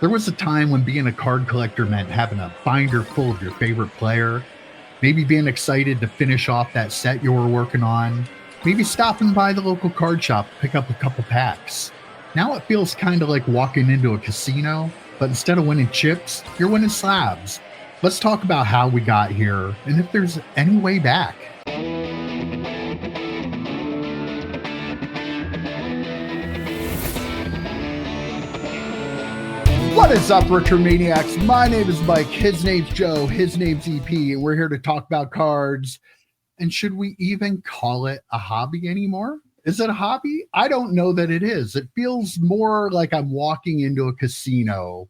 There was a time when being a card collector meant having a binder full of your favorite player, maybe being excited to finish off that set you were working on, maybe stopping by the local card shop to pick up a couple packs. Now it feels kind of like walking into a casino, but instead of winning chips, you're winning slabs. Let's talk about how we got here and if there's any way back. What is up, Retro Maniacs? My name is Mike. His name's Joe. His name's EP. And we're here to talk about cards. And should we even call it a hobby anymore? Is it a hobby? I don't know that it is. It feels more like I'm walking into a casino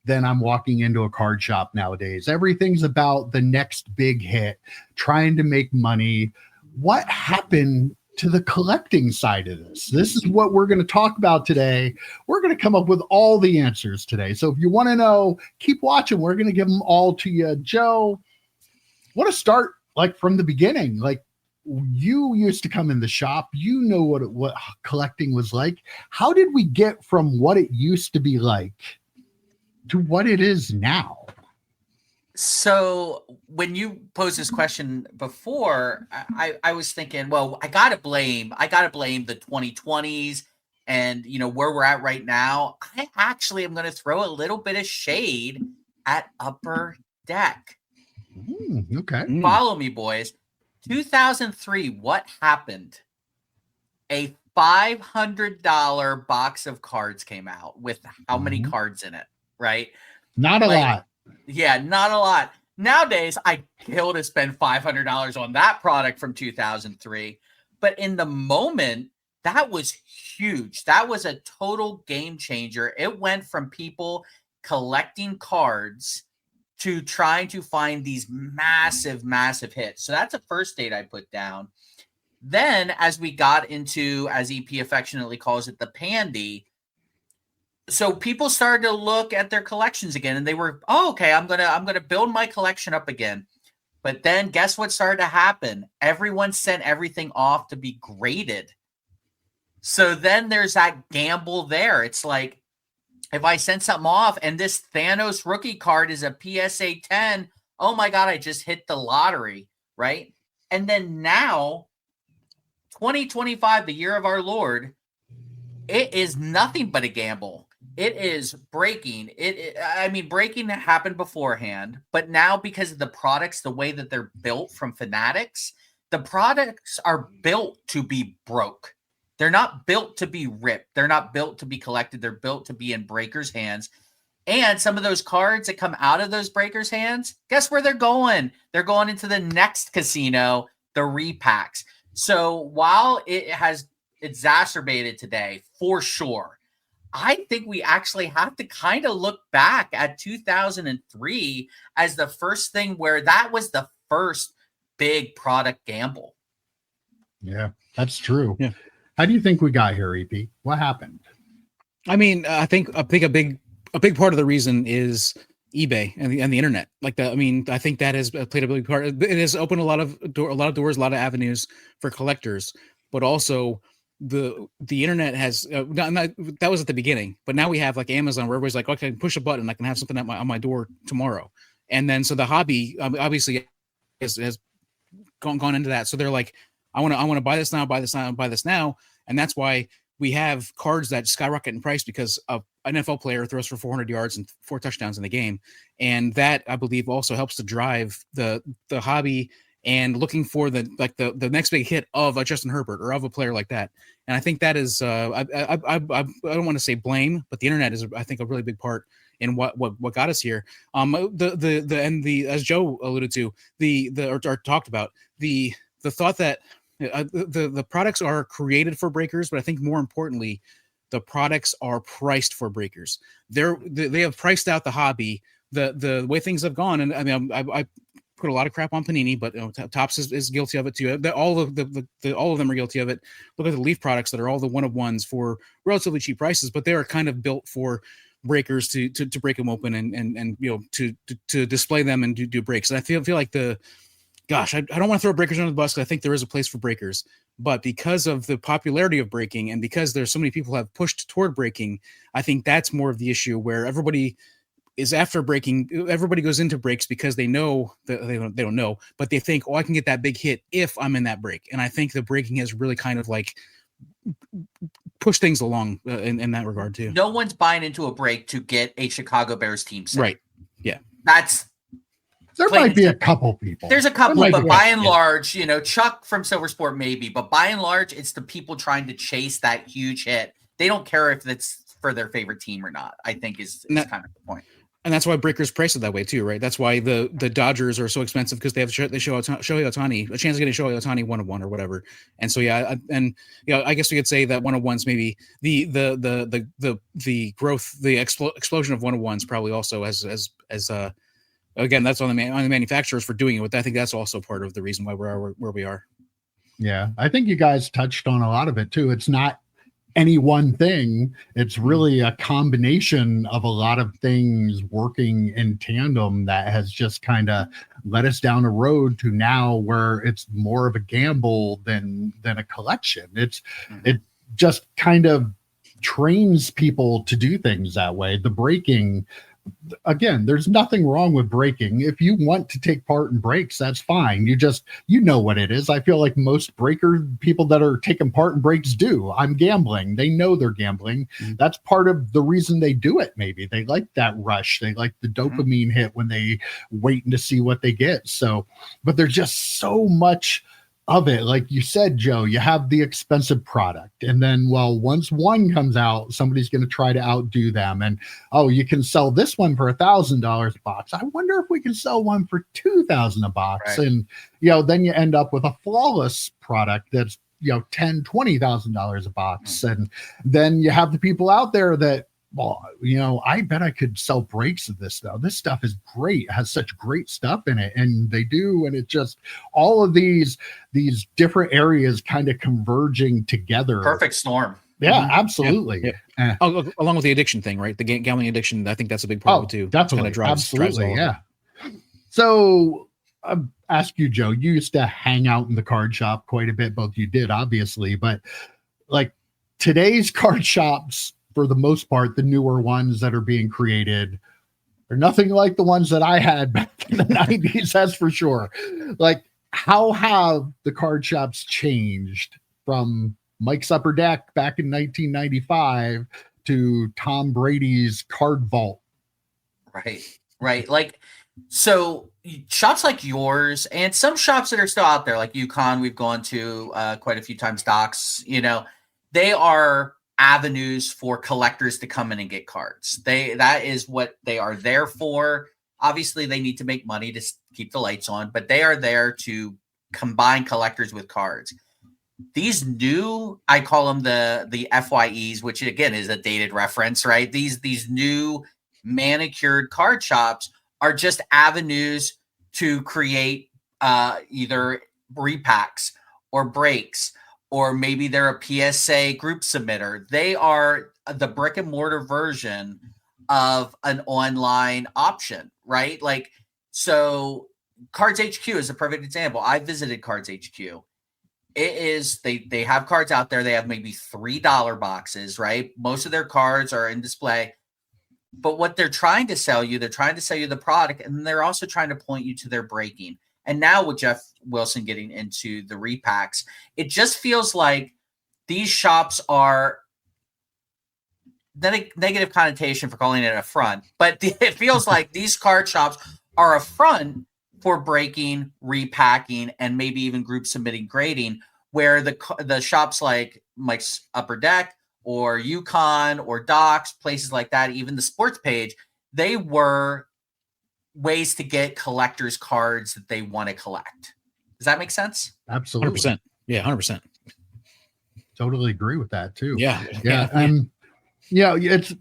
than I'm walking into a card shop nowadays. Everything's about the next big hit, trying to make money. What happened to the collecting side of this? This is what we're going to talk about today. We're going to come up with all the answers today. So if you want to know, keep watching. We're going to give them all to you. Joe, I want to start like from the beginning. Like, you used to come in the shop. You know what collecting was like. How did we get from what it used to be like to what it is now? So when you posed this question before, I was thinking, well, I gotta blame the 2020s and where we're at right now. I actually am going to throw a little bit of shade at Upper Deck. Okay. Follow me, boys. 2003, what happened? A $500 box of cards came out with how many cards in it, right? Not a lot. Yeah, not a lot. Nowadays, I'd kill to spend $500 on that product from 2003. But in the moment, that was huge. That was a total game changer. It went from people collecting cards to trying to find these massive, massive hits. So that's the first date I put down. Then as we got into, as EP affectionately calls it, the pandy, so people started to look at their collections again, and they were, okay, I'm gonna build my collection up again. But then guess what started to happen? Everyone sent everything off to be graded. So then there's that gamble there. It's like, if I send something off and this Thanos rookie card is a PSA 10, oh my God, I just hit the lottery, right? And then now, 2025, the year of our Lord, it is nothing but a gamble. It is breaking. Breaking happened beforehand, but now because of the products, the way that they're built from Fanatics, the products are built to be broke. They're not built to be ripped. They're not built to be collected. They're built to be in breakers' hands. And some of those cards that come out of those breakers' hands, guess where they're going? They're going into the next casino, the repacks. So while it has exacerbated today, for sure, I think we actually have to kind of look back at 2003 as the first thing where that was the first big product gamble. Yeah, that's true. Yeah. How do you think we got here, EP? What happened? I mean, I think a big part of the reason is eBay and the internet. I think that has played a big part. It has opened a lot of doors, a lot of avenues for collectors, but also the internet has that was at the beginning, but now we have like Amazon where everybody's like, okay, push a button, I can have something on my door tomorrow. And then so the hobby obviously has gone into that. So they're like, I want to buy this now. And that's why we have cards that skyrocket in price because an NFL player throws for 400 yards and 4 touchdowns in the game. And that, I believe, also helps to drive the hobby and looking for the next big hit of a Justin Herbert or of a player like that. And I think that is, I don't want to say blame, but the internet is, I think, a really big part in what got us here. As Joe alluded to, or talked about, the thought that the products are created for breakers, but I think more importantly, the products are priced for breakers. They have priced out the hobby. The way things have gone, and I mean, I put a lot of crap on Panini, but Topps is guilty of it too. All of them are guilty of it. Look at the Leaf products that are all the one of ones for relatively cheap prices, but they are kind of built for breakers to break them open and to display them and do breaks. And I feel like I don't want to throw breakers under the bus because I think there is a place for breakers, But because of the popularity of breaking and because there's so many people who have pushed toward breaking, I think that's more of the issue where everybody is after breaking. Everybody goes into breaks because they know that they don't know, but they think, oh, I can get that big hit if I'm in that break. And I think the breaking has really kind of like push things along in that regard too. No one's buying into a break to get a Chicago Bears team set. Right. Yeah. There might be a couple people. There's a couple, but by and large, Chuck from Silver Sport maybe, but by and large, it's the people trying to chase that huge hit. They don't care if it's for their favorite team or not, I think is kind of the point. And that's why breakers price it that way too, right? That's why the Dodgers are so expensive because they show Shohei Ohtani, a chance of getting Shohei Ohtani 1-1 or whatever. And so I guess we could say that 1-1s maybe the growth, the explosion of 1-1s probably also as again, that's on the manufacturers for doing it. But I think that's also part of the reason why we are where we are. Yeah, I think you guys touched on a lot of it too. It's not any one thing. It's really a combination of a lot of things working in tandem that has just kind of led us down a road to now where it's more of a gamble than a collection. It just kind of trains people to do things that way. The breaking, again, there's nothing wrong with breaking. If you want to take part in breaks, that's fine. You know what it is. I feel like most breaker people that are taking part in breaks do. I'm gambling. They know they're gambling. That's part of the reason they do it. Maybe they like that rush. They like the dopamine hit when they waiting to see what they get. So, but there's just so much of it. Like you said, Joe, you have the expensive product, and then once one comes out, somebody's going to try to outdo them, and you can sell this one for $1,000 a box. I wonder if we can sell one for $2,000 a box. Right. And then you end up with a flawless product that's $10,000, $20,000 a box. And then you have the people out there that, I bet I could sell breaks of this though. This stuff is great. It has such great stuff in it. And they do. And it just, all of these different areas kind of converging together. Perfect storm. Yeah, absolutely. Yeah. Along with the addiction thing, right? The gambling addiction. I think that's a big part of it too. Definitely. Absolutely. Yeah. So I'll ask you, Joe, you used to hang out in the card shop quite a bit. Both you did, obviously, but like today's card shops, for the most part, the newer ones that are being created are nothing like the ones that I had back in the 90s, that's for sure. Like, how have the card shops changed from Mike's Upper Deck back in 1995 to Tom Brady's Card Vault? Right. Like, so shops like yours and some shops that are still out there, like UConn, we've gone to quite a few times, Docs, they are avenues for collectors to come in and get cards. That is what they are there for. Obviously, they need to make money to keep the lights on, but they are there to combine collectors with cards. These new, I call them the FYEs, which again is a dated reference, right? These new manicured card shops are just avenues to create either repacks or breaks, or maybe they're a PSA group submitter. They are the brick and mortar version of an online option, right? Like, so Cards HQ is a perfect example. I visited Cards HQ. It is, they have cards out there. They have maybe $3 boxes, right? Most of their cards are in display. But what they're trying to sell you, they're trying to sell you the product, and they're also trying to point you to their breaking. And now with Jeff Wilson getting into the repacks, it just feels like these shops are the negative connotation for calling it a front, but it feels like these card shops are a front for breaking, repacking, and maybe even group submitting grading, where the shops like Mike's Upper Deck or UConn or Docs, places like that, even the sports page, they were ways to get collectors cards that they want to collect. Does that make sense? Absolutely. 100%. Yeah, 100%. Totally agree with that too. Yeah. It's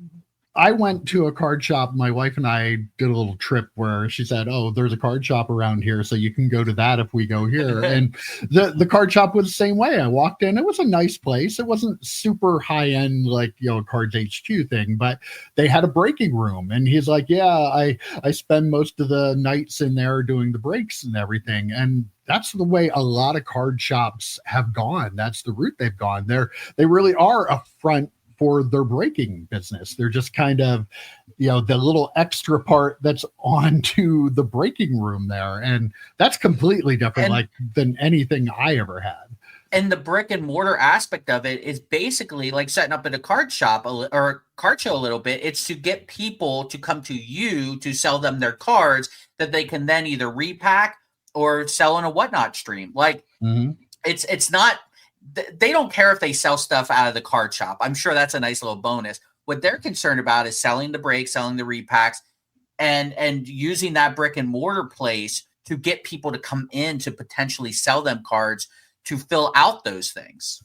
I went to a card shop. My wife and I did a little trip where she said, "Oh, there's a card shop around here, so you can go to that if we go here." And the card shop was the same way. I walked in; it was a nice place. It wasn't super high end like Cards HQ thing, but they had a breaking room. And he's like, "Yeah, I spend most of the nights in there doing the breaks and everything." And that's the way a lot of card shops have gone. That's the route they've gone. They really are a front for their breaking business. They're just kind of, the little extra part that's onto the breaking room there. And that's completely different than anything I ever had. And the brick and mortar aspect of it is basically like setting up at a card shop or a card show a little bit. It's to get people to come to you to sell them their cards that they can then either repack or sell in a whatnot stream. Like it's not, they don't care if they sell stuff out of the card shop. I'm sure that's a nice little bonus. What they're concerned about is selling the breaks, selling the repacks, and using that brick and mortar place to get people to come in to potentially sell them cards to fill out those things.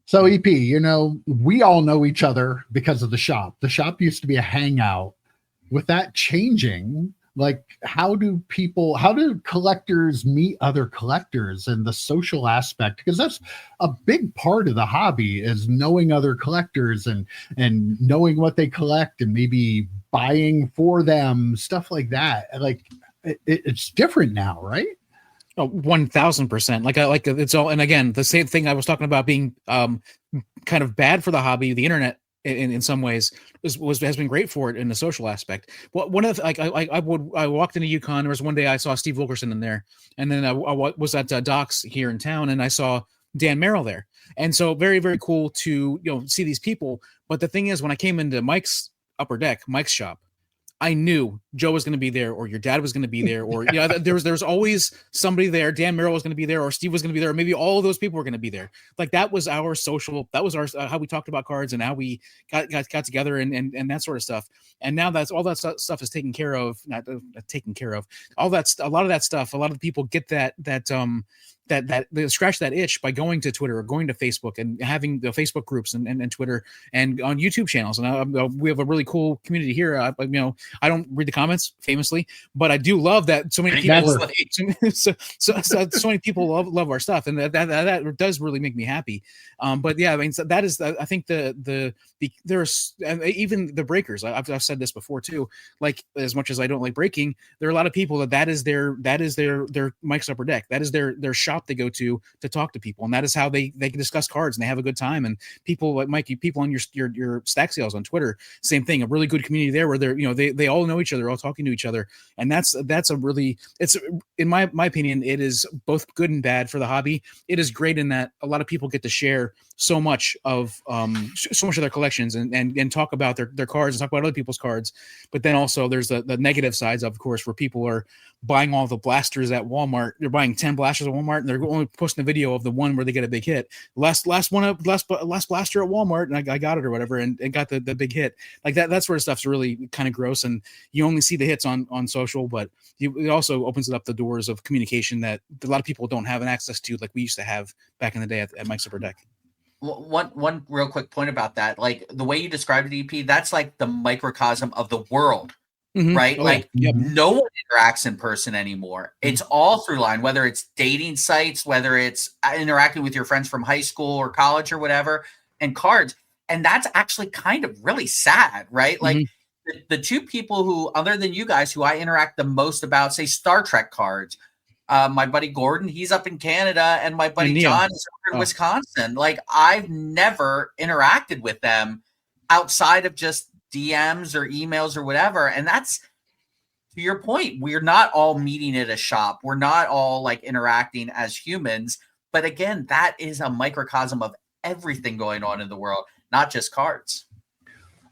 So EP, we all know each other because of the shop. The shop used to be a hangout. With that changing, like how do collectors meet other collectors and the social aspect? Because that's a big part of the hobby, is knowing other collectors and knowing what they collect and maybe buying for them, stuff like that. Like it's different now, right? Oh, 1000%. Like it's all, and again, the same thing I was talking about being kind of bad for the hobby. The internet in some ways has been great for it in the social aspect. Well, one of the, I walked into UConn. There was one day I saw Steve Wilkerson in there, and then I was at Doc's here in town, and I saw Dan Merrill there. And so very, very cool to see these people. But the thing is, when I came into Mike's Upper Deck, Mike's shop, I knew Joe was going to be there, or your dad was going to be there, or there was always somebody there. Dan Merrill was going to be there, or Steve was going to be there, or maybe all of those people were going to be there. Like that was our social. That was our how we talked about cards and how we got together and that sort of stuff. And now that's all that stuff is taken care of. Not taken care of. All that's a lot of that stuff. A lot of people get that they scratch that itch by going to Twitter or going to Facebook and having the Facebook groups and Twitter and on YouTube channels. And we have a really cool community here. I don't read the comments famously, but I do love that so many people, so many people love our stuff, and that does really make me happy. But yeah, I mean, so that is, I think there's even the breakers. I've said this before too. Like, as much as I don't like breaking, there are a lot of people that is their Mike's Upper Deck. That is their shop they go to talk to people, and that is how they can discuss cards and they have a good time. And people like Mikey, people on your stack sales on Twitter, same thing. A really good community there where they all know each other, all talking to each other, and that's a really, it's, in my opinion, it is both good and bad for the hobby. It is great in that a lot of people get to share so much of their collections and talk about their cards and talk about other people's cards. But then also there's the negative sides, of course, where people are buying all the blasters at Walmart. They're buying 10 blasters at Walmart, and they're only posting a video of the one where they get a big hit. Last blaster at Walmart, and I got it or whatever, and got the big hit. Like that sort of stuff's really kind of gross, and you only see the hits on social, but it also opens it up the doors of communication that a lot of people don't have an access to, like we used to have back in the day at Mike's Upper Deck. One real quick point about that, like the way you described it, EP, that's like the microcosm of the world, right? Oh, like no one interacts in person anymore. It's all through line, whether it's dating sites, whether it's interacting with your friends from high school or college or whatever, and cards. And that's actually kind of really sad, right? Like the two people who, other than you guys, who I interact the most about, say, Star Trek cards, my buddy Gordon, he's up in Canada, and my buddy John is over in Wisconsin. Like, I've never interacted with them outside of just DMs or emails or whatever. And that's, to your point, we're not all meeting at a shop. We're not all like interacting as humans. But again, that is a microcosm of everything going on in the world, not just cards.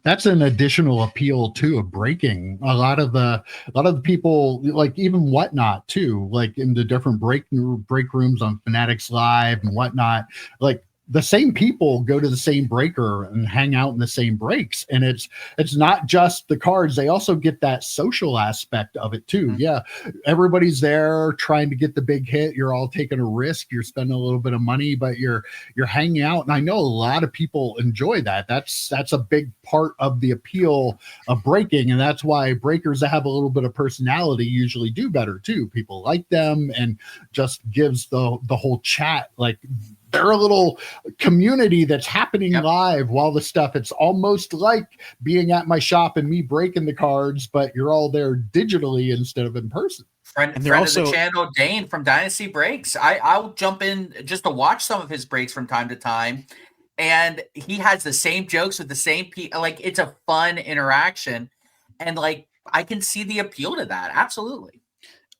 That's an additional appeal too of breaking. A lot of the people, like even Whatnot too, like in the different break rooms on Fanatics Live and whatnot, like the same people go to the same breaker and hang out in the same breaks. And it's not just the cards. They also get that social aspect of it too. Yeah. Everybody's there trying to get the big hit. You're all taking a risk. You're spending a little bit of money, but you're hanging out. And I know a lot of people enjoy that. That's a big part of the appeal of breaking. And that's why breakers that have a little bit of personality usually do better too. People like them, and just gives the whole chat, like, they're a little community that's happening live while the stuff, it's almost like being at my shop and me breaking the cards, but you're all there digitally instead of in person. Friend of the channel, Dane from Dynasty Breaks. I'll jump in just to watch some of his breaks from time to time. And he has the same jokes with the same people. Like, it's a fun interaction. And like, I can see the appeal to that. Absolutely.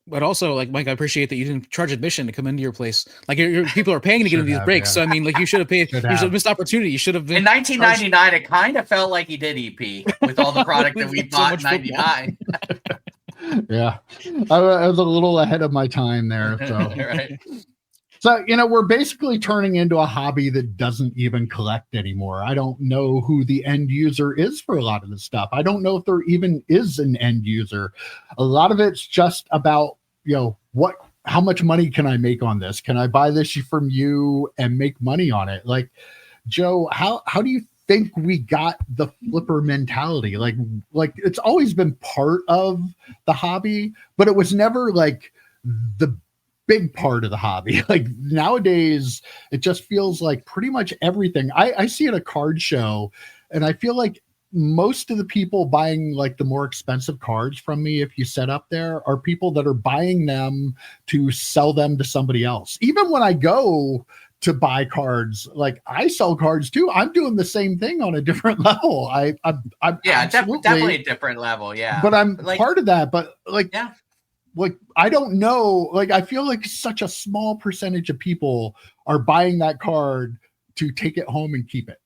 But also, like, Mike, I appreciate that you didn't charge admission to come into your place. Like, your people are paying to get into these breaks. So I mean, like, you should have paid. You should have missed opportunity. You should have been. In 1999, it kind of felt like he did EP with all the product that we bought in 99. Yeah, I was a little ahead of my time there. So, right. So, we're basically turning into a hobby that doesn't even collect anymore. I don't know who the end user is for a lot of this stuff. I don't know if there even is an end user. A lot of it's just about, how much money can I make on this? Can I buy this from you and make money on it? Like, Joe, how do you think we got the flipper mentality? Like it's always been part of the hobby, but it was never like the big part of the hobby. Like, nowadays, it just feels like pretty much everything. I see at a card show, and I feel like most of the people buying like the more expensive cards from me, if you set up there, are people that are buying them to sell them to somebody else. Even when I go to buy cards, like, I sell cards too. I'm doing the same thing on a different level. I'm definitely a different level. Yeah, but I'm like, part of that. But like, like, I don't know. Like, I feel like such a small percentage of people are buying that card to take it home and keep it.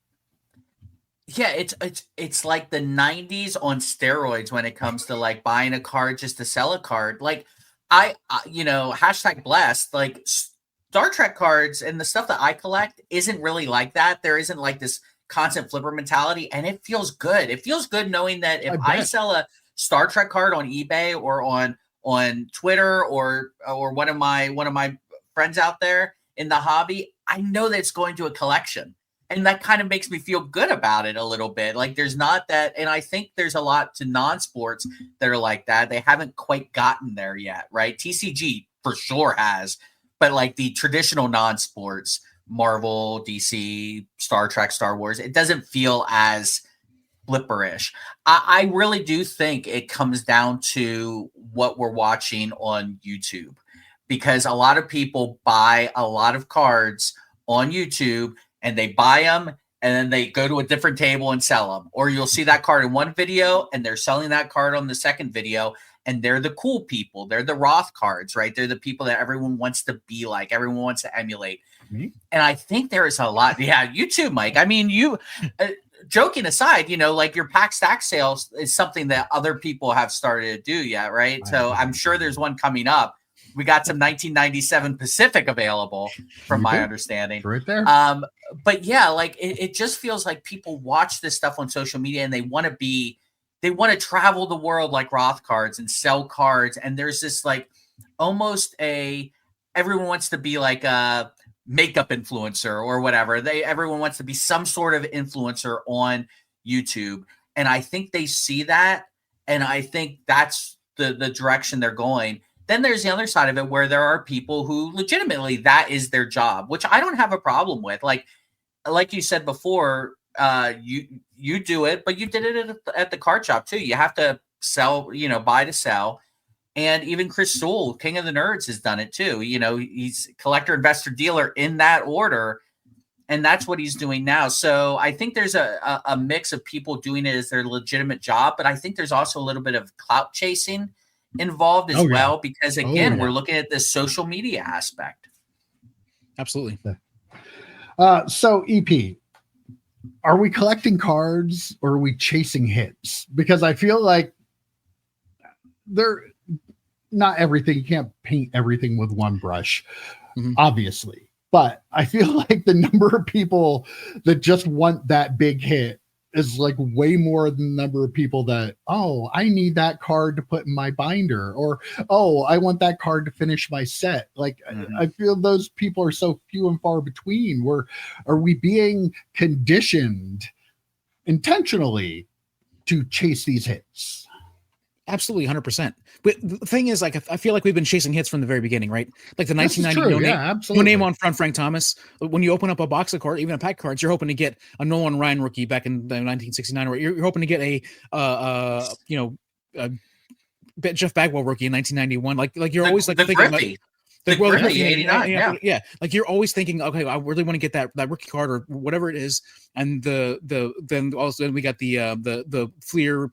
Yeah, it's like the 90s on steroids when it comes to like buying a card just to sell a card. Like, I hashtag blessed, like, Star Trek cards and the stuff that I collect isn't really like that. There isn't like this constant flipper mentality, and it feels good. It feels good knowing that if I sell a Star Trek card on eBay or on Twitter or one of my friends out there in the hobby, I know that it's going to a collection. And that kind of makes me feel good about it a little bit. Like, there's not that, and I think there's a lot to non-sports that are like that. They haven't quite gotten there yet, right? TCG for sure has, but like the traditional non-sports, Marvel, DC, Star Trek, Star Wars, it doesn't feel as flipperish. I really do think it comes down to what we're watching on YouTube, because a lot of people buy a lot of cards on YouTube, and they buy them and then they go to a different table and sell them. Or you'll see that card in one video and they're selling that card on the second video, and they're the cool people. They're the Roth cards, right? They're the people that everyone wants to be like, everyone wants to emulate. Mm-hmm. And I think there is a lot. Yeah, you too, Mike. I mean, joking aside, like, your pack stack sales is something that other people have started to do yet, right? So I'm sure there's one coming up. We got some 1997 Pacific available, from my understanding. Right there. But yeah, like, it just feels like people watch this stuff on social media and they want to travel the world like Roth cards and sell cards. And there's this like almost everyone wants to be like a makeup influencer or whatever. Everyone wants to be some sort of influencer on YouTube. And I think they see that. And I think that's the direction they're going. Then there's the other side of it where there are people who legitimately that is their job, which I don't have a problem with. Like you said before, you do it, but you did it at the card shop too. You have to sell, buy to sell. And even Chris Sewell, King of the Nerds, has done it too. He's collector, investor, dealer in that order. And that's what he's doing now. So I think there's a mix of people doing it as their legitimate job, but I think there's also a little bit of clout chasing involved as well, because again, we're looking at this social media aspect. Absolutely. So EP, are we collecting cards or are we chasing hits? Because I feel like not everything, you can't paint everything with one brush, obviously. But I feel like the number of people that just want that big hit is like way more than the number of people that, oh, I need that card to put in my binder, or, oh, I want that card to finish my set. Like, I feel those people are so few and far between. Are we being conditioned intentionally to chase these hits? Absolutely, 100%. But the thing is, like, I feel like we've been chasing hits from the very beginning, right? Like the This is 1990 true. no name on front Frank Thomas. When you open up a box of cards, even a pack of cards, you're hoping to get a Nolan Ryan rookie back in 1969, or you're hoping to get a Jeff Bagwell rookie in 1991. Like you're always like thinking Griffey. about The Griffey 89, yeah. Like you're always thinking, okay, I really want to get that rookie card or whatever it is. And then we got the Fleer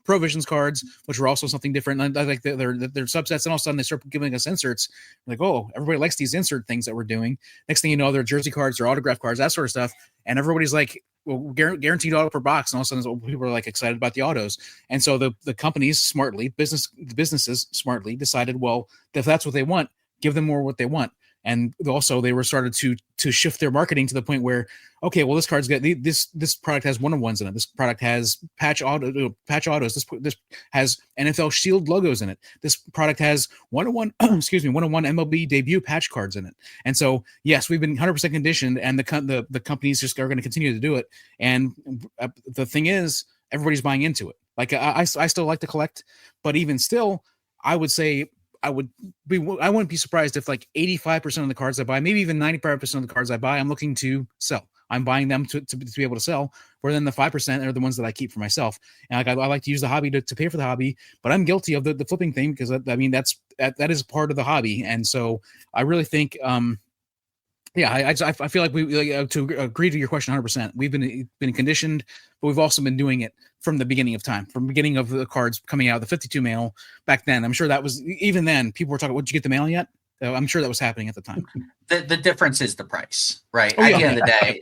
Provisions cards, which were also something different. And I like they're subsets, and all of a sudden they start giving us inserts. Like, oh, everybody likes these insert things that we're doing. Next thing you know, they're jersey cards or autograph cards, that sort of stuff. And everybody's like, well, guaranteed auto per box. And all of a sudden people are like excited about the autos. And so the companies smartly, the businesses smartly decided, well, if that's what they want, give them more what they want. And also they were started to shift their marketing to the point where, okay, well, this card's got this product has 1-on-1s in it. This product has patch autos. This has NFL Shield logos in it. This product has 1-on-1 1-on-1 MLB debut patch cards in it. And so, yes, we've been 100% conditioned, and the companies just are going to continue to do it. And the thing is, everybody's buying into it. Like I still like to collect, but even still, I would say I wouldn't be surprised if like 85% of the cards I buy, maybe even 95% of the cards I buy, I'm looking to sell. I'm buying them to be able to sell, where then the 5% are the ones that I keep for myself. And I like to use the hobby to pay for the hobby, but I'm guilty of the flipping thing because I mean, that is part of the hobby. And so I really think, I feel like to agree to your question 100%. We've been conditioned, but we've also been doing it from the beginning of time, from the beginning of the cards coming out, the 52 mail back then. I'm sure that was, even then, people were talking, "Did you get the mail yet?" I'm sure that was happening at the time. The difference is the price, right? At the end of the day,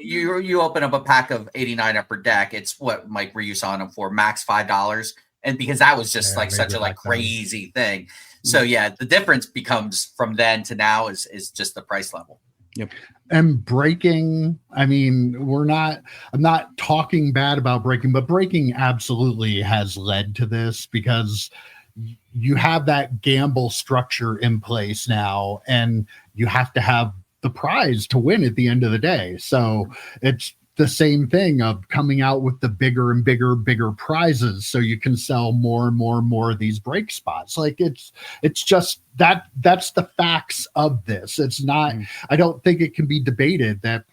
you open up a pack of 89 upper deck. It's what, Mike, were you selling them for? Max $5, and because that was just such a crazy thing. So yeah, the difference becomes from then to now is just the price level. Yep. And breaking, I mean, I'm not talking bad about breaking, but breaking absolutely has led to this because you have that gamble structure in place now, and you have to have the prize to win at the end of the day. So it's the same thing of coming out with the bigger and bigger prizes so you can sell more and more of these break spots. Like it's just that's the facts of this. It's not, I don't think it can be debated that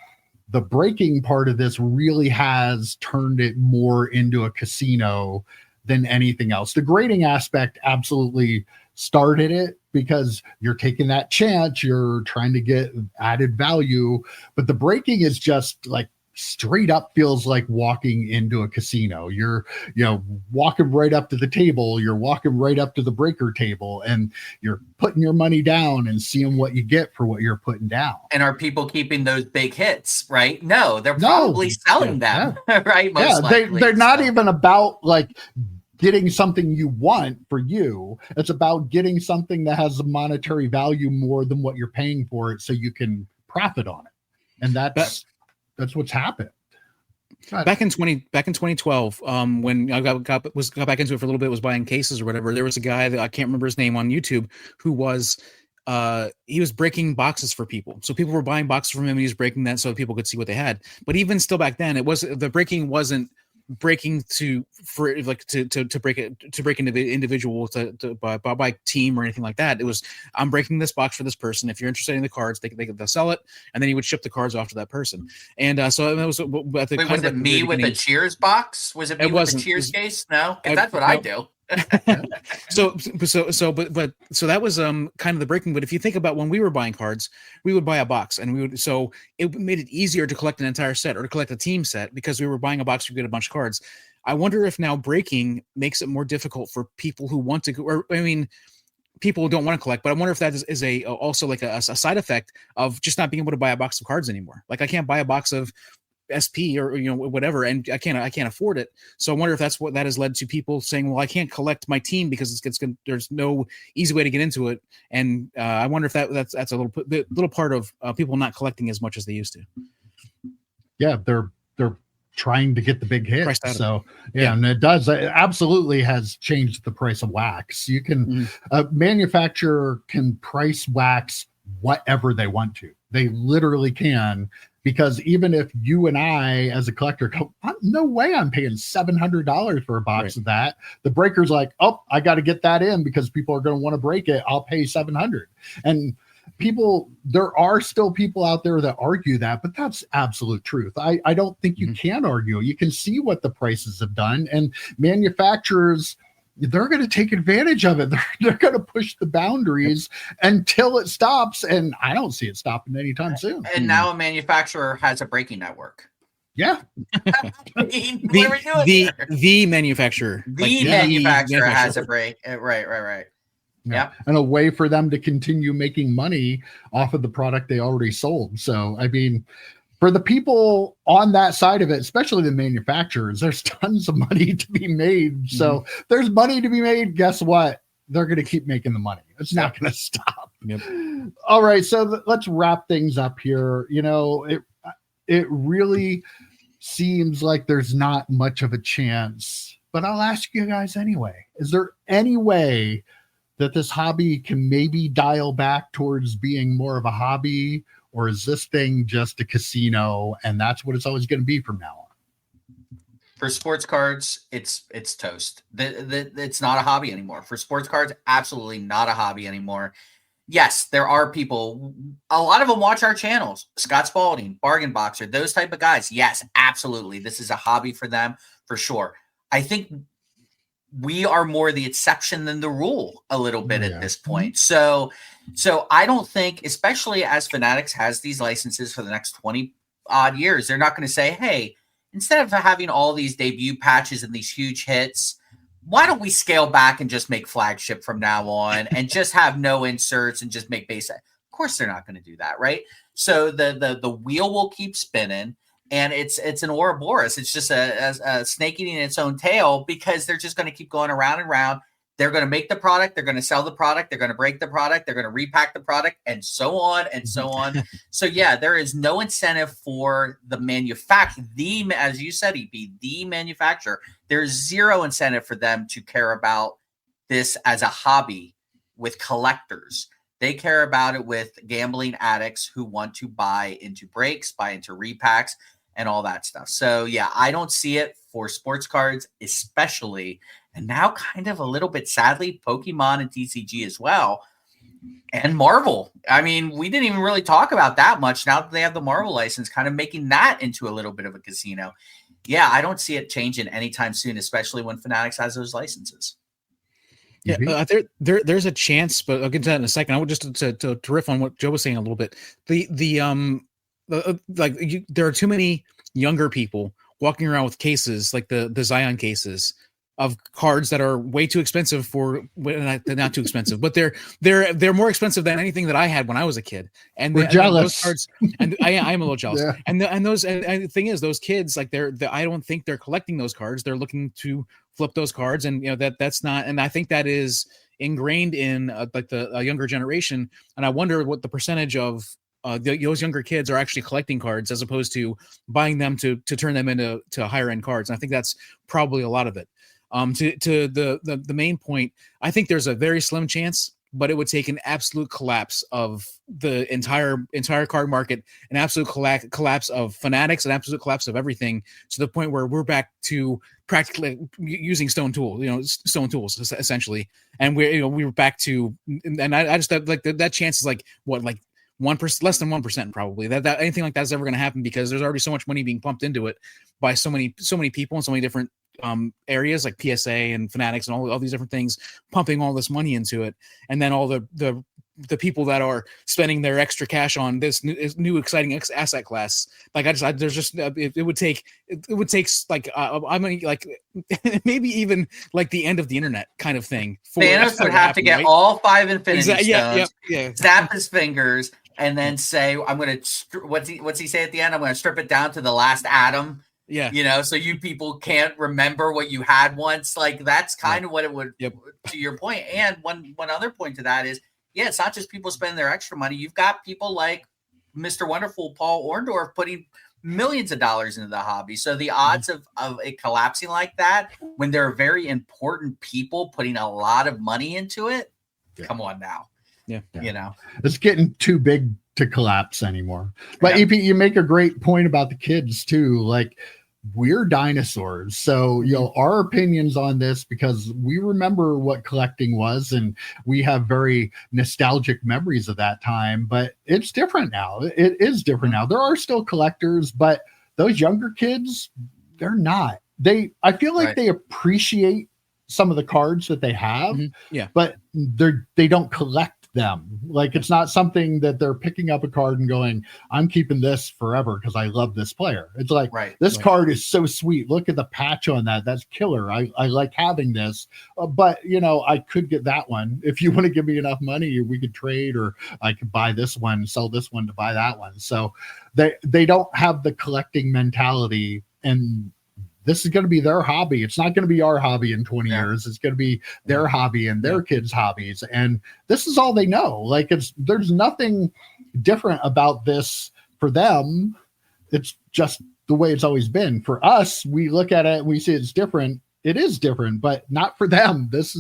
the breaking part of this really has turned it more into a casino than anything else. The grading aspect absolutely started it because you're taking that chance, you're trying to get added value, but the breaking is just like straight up feels like walking into a casino. You're walking right up to the table, you're walking right up to the breaker table, and you're putting your money down and seeing what you get for what you're putting down. And are people keeping those big hits? Right? No, they're probably selling them. Right? Most likely. They're not even about like getting something you want for you. It's about getting something that has a monetary value more than what you're paying for it, so you can profit on it. And that's what's happened. Back in 2012, when I got back into it for a little bit, was buying cases or whatever. There was a guy that I can't remember his name on YouTube who was he was breaking boxes for people. So people were buying boxes from him, and he was breaking that so people could see what they had. But even still back then, the breaking wasn't breaking to break into the individual by team or anything like that. It was, I'm breaking this box for this person. If you're interested in the cards, they'll sell it, and then he would ship the cards off to that person. And so it was. Was it me with a Cheers box? Was it me with the Cheers case? No, that's what I do. So that was kind of the breaking. But if you think about when we were buying cards, we would buy a box, and so it made it easier to collect an entire set or to collect a team set because we were buying a box, we get a bunch of cards. I wonder if now breaking makes it more difficult for people who want to, or I mean, people who don't want to collect, but I wonder if that is also like a side effect of just not being able to buy a box of cards anymore. Like I can't buy a box of SP or whatever, and I can't afford it. So I wonder if that's what that has led to people saying, well, I can't collect my team because there's no easy way to get into it. And I wonder if that's a little part of people not collecting as much as they used to. Yeah, they're trying to get the big hit. So yeah, and it absolutely has changed the price of wax. You can a manufacturer can price wax whatever they want to. They literally can, because even if you and I as a collector go, no way I'm paying $700 for a box of that, the breaker's like, oh, I got to get that in because people are going to want to break it. I'll pay $700. And there are still people out there that argue that, but that's absolute truth. I don't think you can argue. You can see what the prices have done, and manufacturers, they're going to take advantage of it. They're going to push the boundaries until it stops, and I don't see it stopping anytime soon. And now a manufacturer has a breaking network. Yeah. The manufacturer. The manufacturer has a break. Right. Yeah. And a way for them to continue making money off of the product they already sold. So, I mean, for the people on that side of it, especially the manufacturers, there's tons of money to be made. So there's money to be made. Guess what? They're going to keep making the money. It's not going to stop. Yep. All right. So let's wrap things up here. It really seems like there's not much of a chance, but I'll ask you guys anyway. Is there any way that this hobby can maybe dial back towards being more of a hobby, or is this thing just a casino and that's what it's always going to be from now on? For sports cards, it's toast. It's not a hobby anymore. For sports cards, absolutely not a hobby anymore. Yes, there are people, a lot of them watch our channels, Scott Spalding, Bargain Boxer, those type of guys. Yes, absolutely. This is a hobby for them for sure. I think we are more the exception than the rule a little bit at this point. So I don't think, especially as Fanatics has these licenses for the next 20 odd years, they're not going to say, hey, instead of having all these debut patches and these huge hits, why don't we scale back and just make flagship from now on and just have no inserts and just make base? Of course, they're not going to do that. Right. So the wheel will keep spinning. And it's an Ouroboros. It's just a snake eating its own tail, because they're just going to keep going around and around. They're going to make the product. They're going to sell the product. They're going to break the product. They're going to repack the product, and so on and so on. So yeah, there is no incentive for the manufacturer. As you said, the manufacturer. There's zero incentive for them to care about this as a hobby with collectors. They care about it with gambling addicts who want to buy into breaks, buy into repacks, and all that stuff. So yeah, I don't see it for sports cards, especially, and now kind of a little bit sadly, Pokemon and TCG as well, and Marvel. I mean, we didn't even really talk about that much. Now that they have the Marvel license, kind of making that into a little bit of a casino. Yeah, I don't see it changing anytime soon, especially when Fanatics has those licenses. Yeah, there's a chance, but I'll get to that in a second. I would just to riff on what Joe was saying a little bit. There are too many younger people walking around with cases like the Zion cases of cards that are way too expensive they're not too expensive, but they're more expensive than anything that I had when I was a kid. And we're jealous. Those cards, and I'm a little jealous. Yeah. And the thing is, those kids, like I don't think they're collecting those cards. They're looking to flip those cards, and that's not. And I think that is ingrained in the younger generation. And I wonder what the percentage of those younger kids are actually collecting cards as opposed to buying them to turn them into higher end cards. And I think that's probably a lot of it. To the main point, I think there's a very slim chance, but it would take an absolute collapse of the entire card market, an absolute collapse of Fanatics, an absolute collapse of everything, to the point where we're back to practically using stone tools essentially. And we were back to, and I just thought that chance is like 1%, less than 1% probably that anything like that's ever going to happen, because there's already so much money being pumped into it by so many people and so many different areas like PSA and Fanatics and all these different things pumping all this money into it, and then all the people that are spending their extra cash on this new exciting asset class. Like it would take like I mean like maybe even like the end of the internet kind of thing. Thanos would have to get all 5 Infinity Stones, yeah. snap his fingers, and then say, I'm going to, what's he say at the end? I'm going to strip it down to the last atom. Yeah. You know, so you people can't remember what you had once. Like that's kind of what it would, to your point. And one other point to that is, yeah, it's not just people spending their extra money. You've got people like Mr. Wonderful Paul Orndorff putting millions of dollars into the hobby. So the odds of it collapsing like that when there are very important people putting a lot of money into it, come on now. Yeah. You know, it's getting too big to collapse anymore. But EP, you make a great point about the kids too. Like we're dinosaurs. So, you know, our opinions on this, because we remember what collecting was and we have very nostalgic memories of that time, but it's different now. It is different now. There are still collectors, but those younger kids, they're not. I feel like they appreciate some of the cards that they have, but they don't collect them. Like it's not something that they're picking up a card and going, I'm keeping this forever because I love this player. It's like, this card is so sweet. Look at the patch on that. That's killer. I like having this, but you know, I could get that one. If you want to give me enough money, we could trade, or I could buy this one, sell this one to buy that one. So they don't have the collecting mentality, and this is going to be their hobby. It's not going to be our hobby in 20 years. It's going to be their hobby and their kids' hobbies. And this is all they know. Like there's nothing different about this for them. It's just the way it's always been. For us, we look at it and we see it's different. It is different, but not for them. This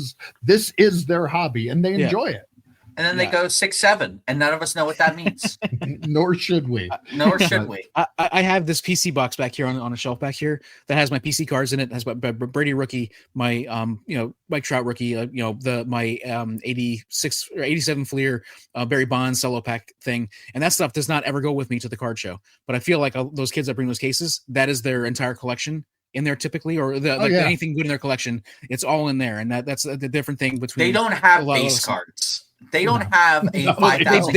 is their hobby and they enjoy it. And then they go 6-7, and none of us know what that means. Nor should we. Nor should we. I have this PC box back here on a shelf back here that has my PC cards in it. It has my Brady rookie, my Mike Trout rookie, my 86 or 87 Fleer, Barry Bonds solo pack thing, and that stuff does not ever go with me to the card show. But I feel like those kids that bring those cases, that is their entire collection in there typically, or anything good in their collection, it's all in there, and that's the different thing between. They don't have base cards. They don't have a 5,000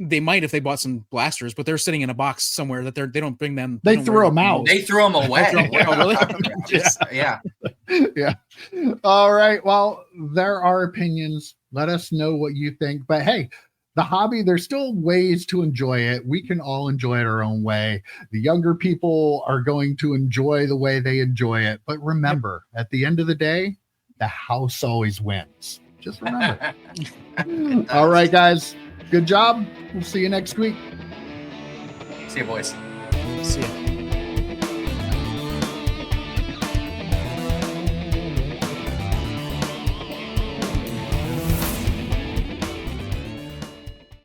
They might if they bought some blasters, but they're sitting in a box somewhere that they don't bring them. They threw them out. They threw them away. Oh, really? Yeah. All right. Well, there are opinions. Let us know what you think. But hey, the hobby, there's still ways to enjoy it. We can all enjoy it our own way. The younger people are going to enjoy the way they enjoy it. But remember, at the end of the day, the house always wins. Just remember. All right, guys. Good job. We'll see you next week. See you, boys. See you.